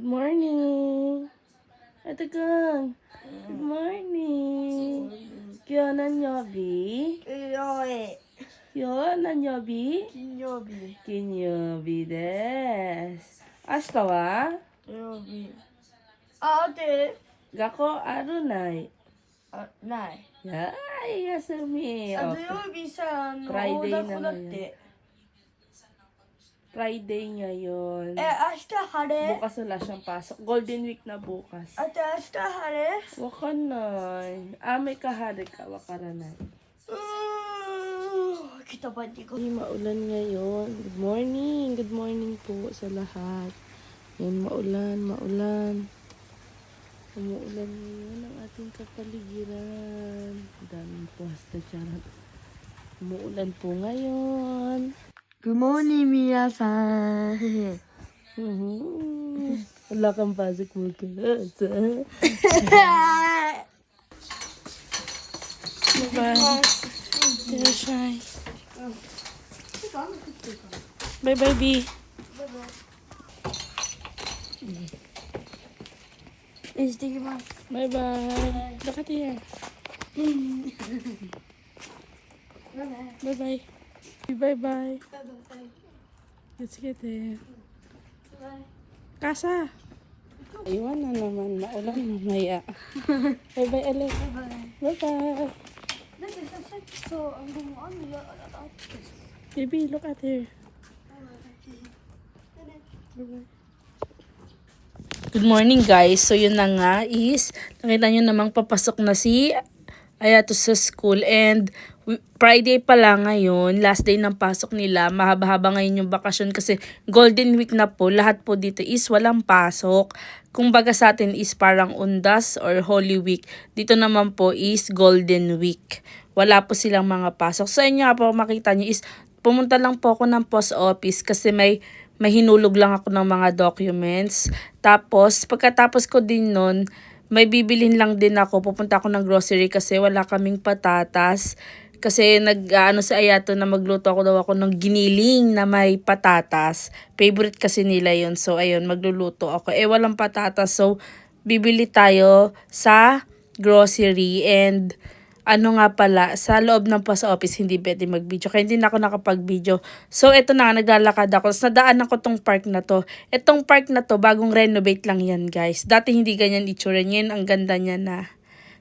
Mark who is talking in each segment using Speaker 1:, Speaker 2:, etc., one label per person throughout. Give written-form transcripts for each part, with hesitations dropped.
Speaker 1: morning. Ate Kang. Good morning. Kyo nanyobi?
Speaker 2: 金曜日。
Speaker 1: 金曜日です。明日は
Speaker 2: 土曜日。あ、で、
Speaker 1: 学校あるない
Speaker 2: あ、ない。
Speaker 1: やーい、休み。
Speaker 2: あ、土曜日さ、
Speaker 1: Friday
Speaker 2: 大凧だっ
Speaker 1: naman
Speaker 2: て。
Speaker 1: Friday ngayon.
Speaker 2: 明日晴れ
Speaker 1: Bukas wala siyang pasok. Golden week na bukas.
Speaker 2: 明日晴れ
Speaker 1: Waka nay. May kahari ka, wakaranay.
Speaker 2: Kita ba di ko?
Speaker 1: Maulan ngayon. Good morning. Good morning po sa lahat. Ngayon maulan. Umuulan ngayon ang ating kapaligiran. Daming puwasta dyan. Umuulan po ngayon.
Speaker 2: Good morning, 皆さん。
Speaker 1: Wala kang pasok mo ka. Bye-bye. Shy. Bye-bye, B. Bye-bye. Look at here. Bye-bye. Bye-bye. Let's get there. Kasa. Iwan na naman. Maulan mamaya. Bye-bye ulit. Bye-bye. Baby, look at her. Bye-bye. Good morning guys. So yun na nga is nakita nyo namang papasok na si Ayato sa school and Friday pa lang ngayon, last day ng pasok nila. Mahaba-haba ngayon yung bakasyon kasi Golden Week na po. Lahat po dito is walang pasok. Kung baga sa atin is parang Undas or Holy Week. Dito naman po is Golden Week. Wala po silang mga pasok. So inyo nga po makita nyo is pumunta lang po ako ng post office kasi may hinulog lang ako ng mga documents. Tapos pagkatapos ko din nun, may bibilhin lang din ako. Pupunta ako ng grocery kasi wala kaming patatas. Kasi nag-ano sa Ayato na magluto ako daw ako ng giniling na may patatas. Favorite kasi nila yon. So ayun, magluluto ako. Walang patatas. So bibili tayo sa grocery and ano nga pala, sa loob ng post office hindi pwede mag-video. Kaya hindi na ako nakapag-video. So, eto na, naglalakad ako. Tapos, nadaanan ko tong park na to. Etong park na to, bagong renovate lang yan, guys. Dati hindi ganyan itsura. Ngayon, ang ganda niya na.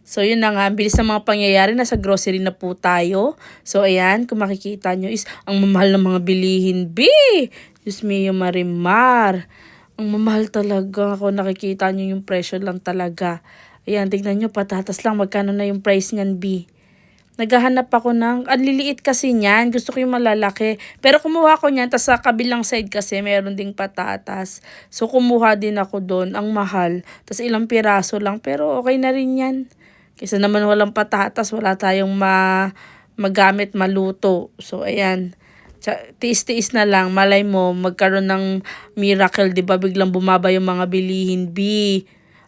Speaker 1: So, yun na nga. Ang bilis ng mga pangyayari. Nasa grocery na po tayo. So, ayan. Kung makikita nyo is, ang mamahal ng mga bilihin. Diyos mio, Marimar. Ang mamahal talaga. Kung nakikita nyo yung presyo lang talaga. Ayan, tignan nyo, patatas lang. Magkano na yung price niyan, B? Naghahanap ako ng, ang liliit kasi niyan. Gusto ko yung malalaki. Pero kumuha ko niyan, tas sa kabilang side kasi, meron ding patatas. So, kumuha din ako doon. Ang mahal. Tas ilang piraso lang. Pero okay na rin yan. Kasi naman walang patatas, wala tayong magamit, maluto. So, ayan. Tiis-tiis na lang. Malay mo, magkaroon ng miracle, di ba? Biglang bumaba yung mga bilihin, B.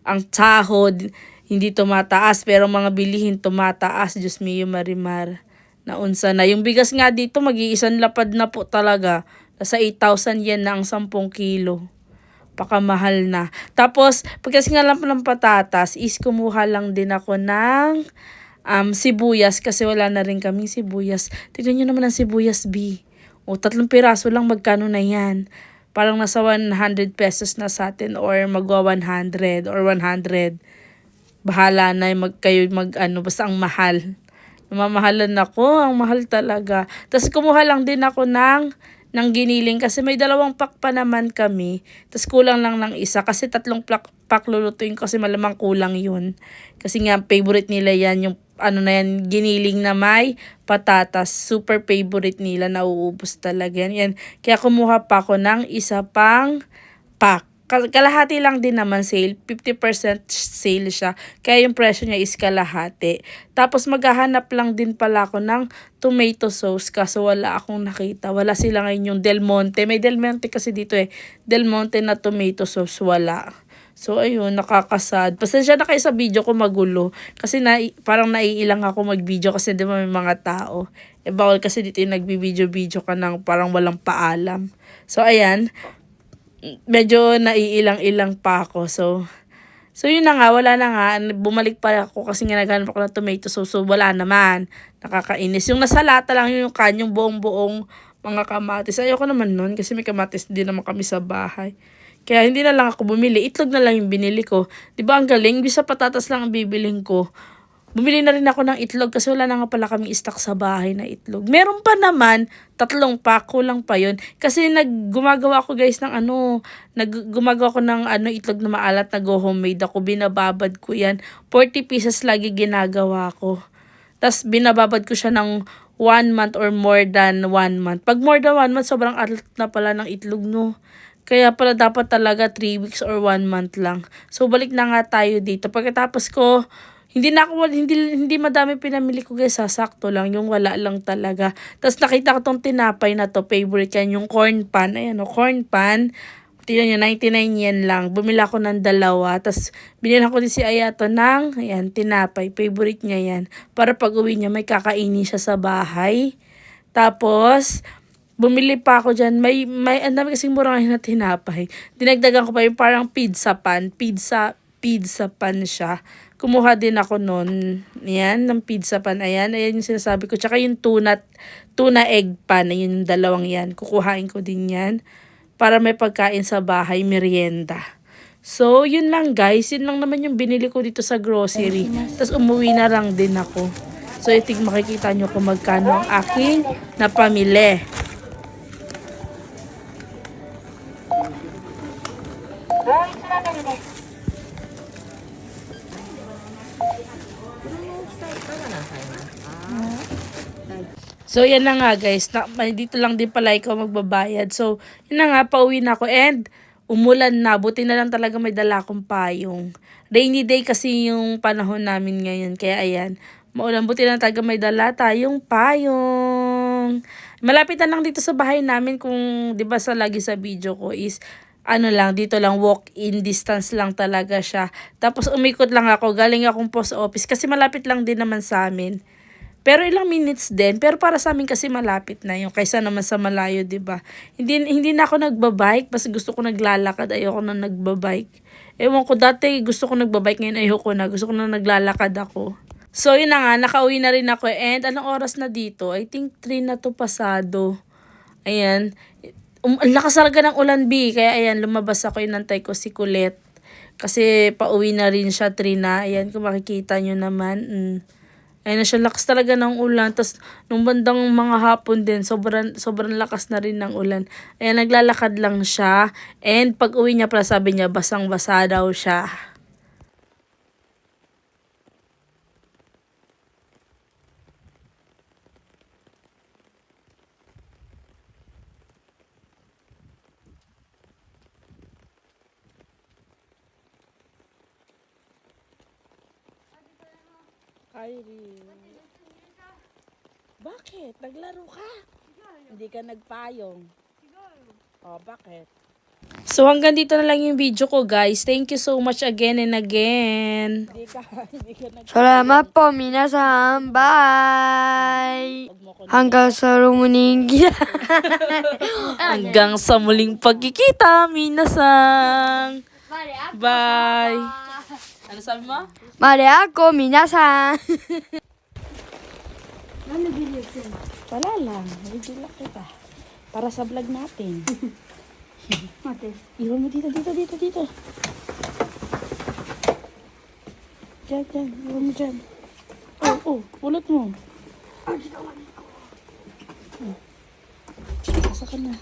Speaker 1: Ang sahod, hindi tumataas, pero mga bilihin tumataas. Diyos mio, Marimar. Naunsa na. Yung bigas nga dito, mag-iisang lapad na po talaga. Nasa 8,000 yen na ang 10 kilo. Pakamahal na. Tapos, pagkasi nga lang ng patatas, is kumuha lang din ako ng sibuyas, kasi wala na rin kaming sibuyas. Tignan nyo naman ang sibuyas, B. O, 3 piraso lang, magkano na yan? Parang nasa 100 pesos na sa atin or magwa 100 or 100. Bahala na kayo basta ang mahal. Namamahalan ako, ang mahal talaga. Tapos kumuha lang din ako ng giniling kasi may 2 pack pa naman kami. Tapos kulang lang ng isa kasi 3 pack lulutuin kasi malamang kulang yun. Kasi nga favorite nila yan yung giniling na may patatas. Super favorite nila, nauubos talaga yan. Kaya kumuha pa ako ng isa pang pack. Kalahati lang din naman sale. 50% sale siya. Kaya yung presyo niya is kalahati. Tapos maghahanap lang din pala ako ng tomato sauce kaso wala akong nakita. Wala sila ngayon yung Del Monte. May Del Monte kasi dito Del Monte na tomato sauce wala. So, ayun, nakakasad. Pasensya na kayo sa video ko magulo. Kasi parang naiilang ako mag-video kasi di ba may mga tao. Bawal kasi dito yung nagbibideo-video ka ng parang walang paalam. So, ayan. medyo naiilang-ilang pa ako. So yun na nga, wala na nga. Bumalik pa ako kasi nga naghanap ako ng tomato sauce. So wala naman. Nakakainis. Yung nasa lata lang yung kanyang buong-buong mga kamatis. Ayoko naman nun kasi may kamatis din naman kami sa bahay. Kaya hindi na lang ako bumili. Itlog na lang yung binili ko. Diba ang galing? Bisa patatas lang ang bibiling ko. Bumili na rin ako ng itlog kasi wala na nga pala kaming stock sa bahay na itlog. Meron pa naman, 3 pako lang pa yun. Kasi gumagawa ako guys ng gumagawa ko ng itlog na maalat na go homemade ako. Binababad ko yan. 40 pieces lagi ginagawa ko. Tapos binababad ko siya ng 1 month or more than 1 month. Pag more than 1 month, sobrang alat na pala ng itlog, no? Kaya pala dapat talaga 3 weeks or 1 month lang. So balik na nga tayo dito. Pagkatapos ko, hindi madami pinamili ko guys, sakto lang, yung wala lang talaga. Tapos nakita ko tong tinapay na to, favorite yan, yung corn pan. Ayan o, corn pan. Tignan nyo, 99 yen lang. Bumili ako ng 2. Tapos binila ko din si Ayato ng, ayan, tinapay. Favorite niya yan. Para pag uwi niya, may kakainin siya sa bahay. Tapos, bumili pa ako dyan. Ang dami kasing mura ngayon na tinapay. Dinagdagan ko pa yung parang pizza pan. Pizza pan siya. Kumuha din ako nun. Yan, ng pizza pan. Ayan yung sinasabi ko. Tsaka yung tuna egg pan. Ayun yung 2 yan. Kukuhain ko din yan. Para may pagkain sa bahay, merienda. So, yun lang guys. Yun lang naman yung binili ko dito sa grocery. Tapos umuwi na lang din ako. So, itig makikita nyo kung magkano ang aking napamili. So, yan na nga guys. Dito lang din pala ikaw magbabayad. So, yun na nga. Pauwi na ako. And, umulan na. Buti na lang talaga may dala akong payong. Rainy day kasi yung panahon namin ngayon. Kaya ayan. Maulan. Buti na lang talaga may dala tayong payong. Malapit na lang dito sa bahay namin. Kung, di ba lagi sa video ko is, dito lang, walk-in distance lang talaga siya. Tapos umikot lang ako. Galing akong post office. Kasi malapit lang din naman sa amin. Pero ilang minutes din. Pero para sa amin kasi malapit na yung kaysa naman sa malayo, 'di ba? Hindi na ako nagbabike, basta gusto ko naglalakad, ayoko na nagbabike. Ewan ko, dati gusto ko nagbabike, ngayon ayoko na. Gusto ko na naglalakad ako. So yun na nga, nakauwi na rin ako. And anong oras na dito? I think 3 na to pasado. Ayan. Ang lakas talaga ng ulan, B. Kaya ayan, lumabas ako, inantay ko si Colette. Kasi pauwi na rin siya, 3 na. Ayan, kung makikita nyo naman. Ayun na siya, lakas talaga ng ulan. Tapos, nung bandang mga hapon din, sobrang lakas na rin ng ulan. Ayan, naglalakad lang siya. And pag uwi niya pala, sabi niya, basang-basa daw siya. Kyrie. Bakit? Naglaro ka? Hindi ka nagpayong. Oh, bakit? So hanggang dito na lang yung video ko guys. Thank you so much again and again. Hindi ka nagpayong.
Speaker 2: Salamat po, minasan. Bye! Hanggang sa muling
Speaker 1: Hanggang sa muling pagkikita, minasang. Bye! Ano sabi mo?
Speaker 2: Mare ako, minasan.
Speaker 1: Wala lang. Video lang kita. Para sa vlog natin.
Speaker 2: Mate.
Speaker 1: Iwan mo dito. Diyan. Iwan mo dyan. Oh, ulot mo. Asa ka na.